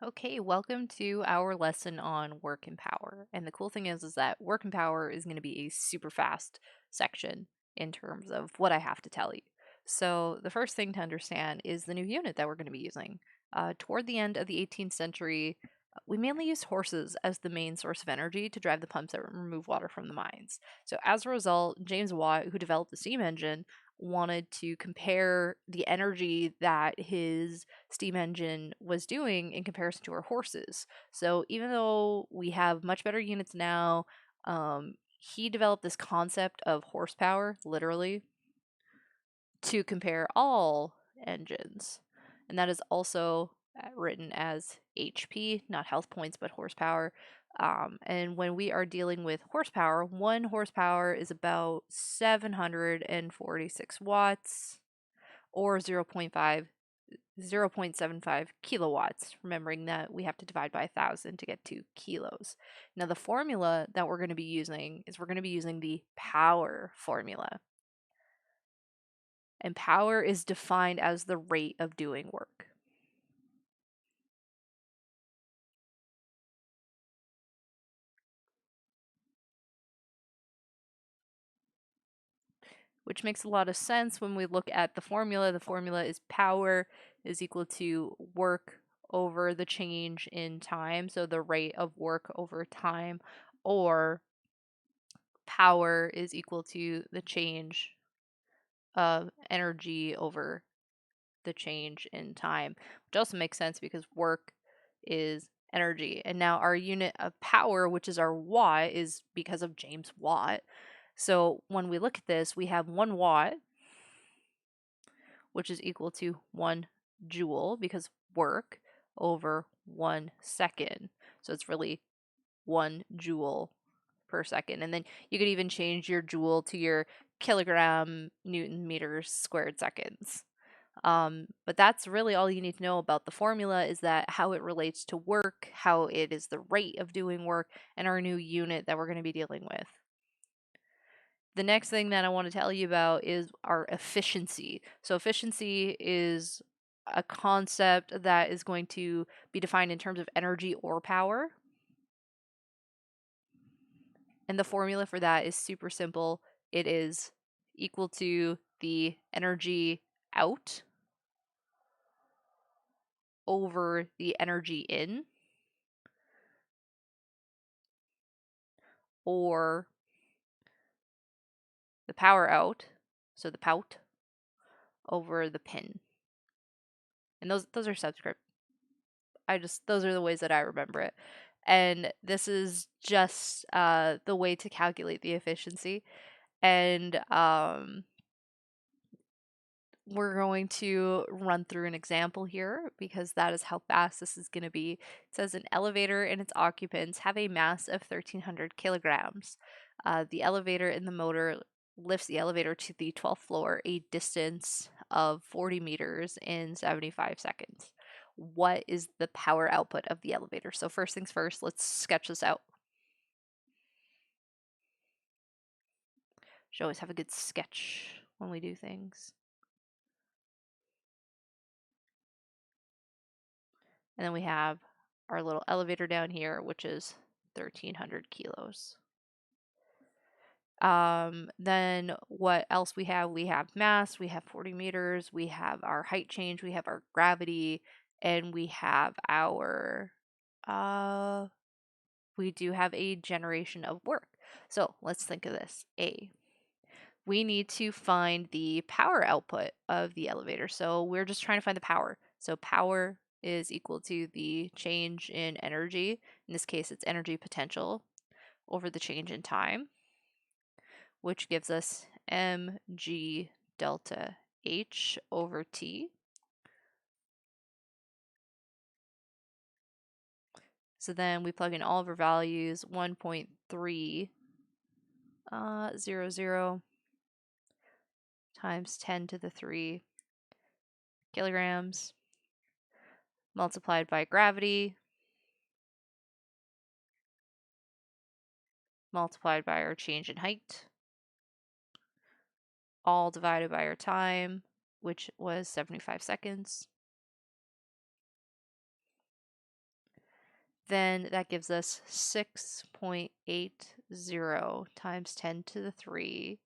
Okay, welcome to our lesson on work and power. And the cool thing is that work and power is going to be a super fast section in terms of what I have to tell you. So the first thing to understand is the new unit that we're going to be using. Toward the end of the 18th century, we mainly used horses as the main source of energy to drive the pumps that remove water from the mines. So as a result, James Watt, who developed the steam engine, wanted to compare the energy that his steam engine was doing in comparison to our horses. So even though we have much better units now, he developed this concept of horsepower, literally, to compare all engines. And that is also written as HP, not health points, but horsepower. And when we are dealing with horsepower, 1 horsepower is about 746 watts or 0.75 kilowatts, remembering that we have to divide by 1,000 to get to kilos. Now, the formula that we're going to be using is we're going to be using the power formula. And power is defined as the rate of doing work. Which makes a lot of sense when we look at the formula. The formula is power is equal to work over the change in time, so the rate of work over time, or power is equal to the change of energy over the change in time, which also makes sense because work is energy. And now our unit of power, which is our watt, is because of James Watt. So when we look at this, we have 1 watt, which is equal to 1 joule because work over 1 second. So it's really 1 joule per second. And then you could even change your joule to your kilogram newton meters squared seconds. But that's really all you need to know about the formula, is that how it relates to work, how it is the rate of doing work, and our new unit that we're going to be dealing with. The next thing that I want to tell you about is our efficiency. So efficiency is a concept that is going to be defined in terms of energy or power. And the formula for that is super simple. It is equal to the energy out over the energy in, or the power out, so the pout, over the pin. And those are subscript. Those are the ways that I remember it. And this is just the way to calculate the efficiency. And we're going to run through an example here because that is how fast this is going to be. It says an elevator and its occupants have a mass of 1,300 kilograms. The elevator and the motor lifts the elevator to the 12th floor, a distance of 40 meters in 75 seconds. What is the power output of the elevator? So first things first, let's sketch this out. Should always have a good sketch when we do things. And then we have our little elevator down here, which is 1,300 kilos. Then what else we have? We have mass, we have 40 meters, we have our height change, we have our gravity, and we have our, we do have a generation of work. So let's think of this. We need to find the power output of the elevator. So we're just trying to find the power. So power is equal to the change in energy. In this case, it's energy potential over the change in time, which gives us mg delta h over t. So then we plug in all of our values, 1.300 times 10 to the 3 kilograms multiplied by gravity multiplied by our change in height, all divided by our time, which was 75 seconds. then that gives us 6.80 times 10 to the 3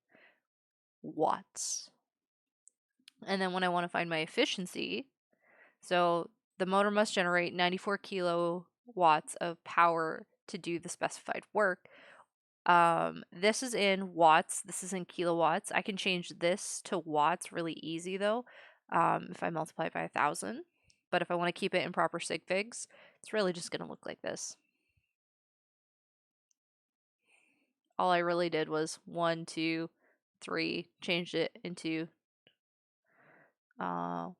watts. And then when I want to find my efficiency, so the motor must generate 94 kilowatts of power to do the specified work. This is in watts, this is in kilowatts. I can change this to watts really easy though, if I multiply it by 1,000. But if I want to keep it in proper sig figs, it's really just going to look like this. All I really did was 1, 2, 3, changed it into 1,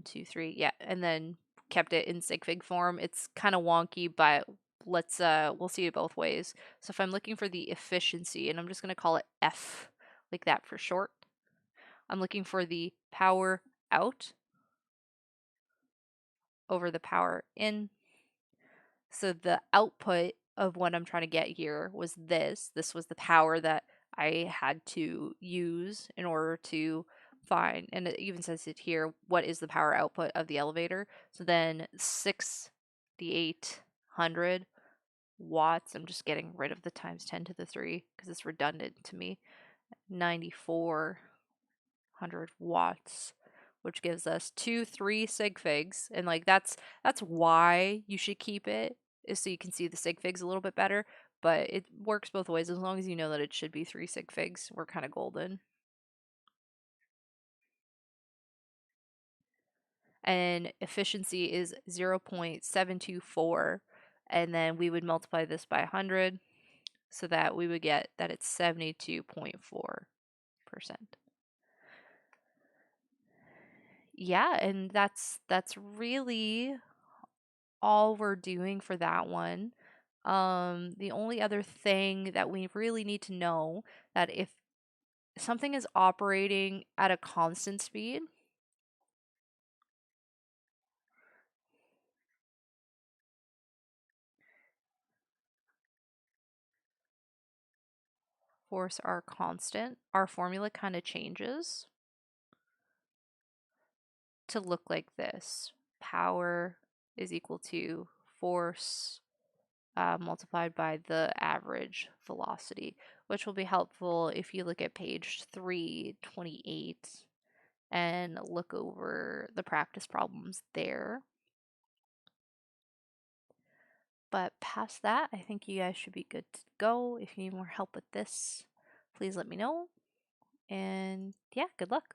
2, 3, yeah, and then kept it in sig fig form. It's kind of wonky, but we'll see it both ways. So if I'm looking for the efficiency, and I'm just going to call it F like that for short, I'm looking for the power out over the power in. So the output of what I'm trying to get here was this. This was the power that I had to use in order to find, and it even says it here, what is the power output of the elevator. So then 6,800 watts, I'm just getting rid of the times 10 to the 3 because it's redundant to me, 9,400 watts, which gives us 3 sig figs. And like that's why you should keep it, is so you can see the sig figs a little bit better, but it works both ways. As long as you know that it should be 3 sig figs, we're kind of golden. And efficiency is 0.724, and then we would multiply this by 100 so that we would get that it's 72.4%. Yeah, and that's really all we're doing for that one. The only other thing that we really need to know, that if something is operating at a constant speed, force are constant, our formula kind of changes to look like this. Power is equal to force multiplied by the average velocity, which will be helpful if you look at page 328 and look over the practice problems there. But past that, I think you guys should be good to go. If you need more help with this, please let me know. And yeah, good luck.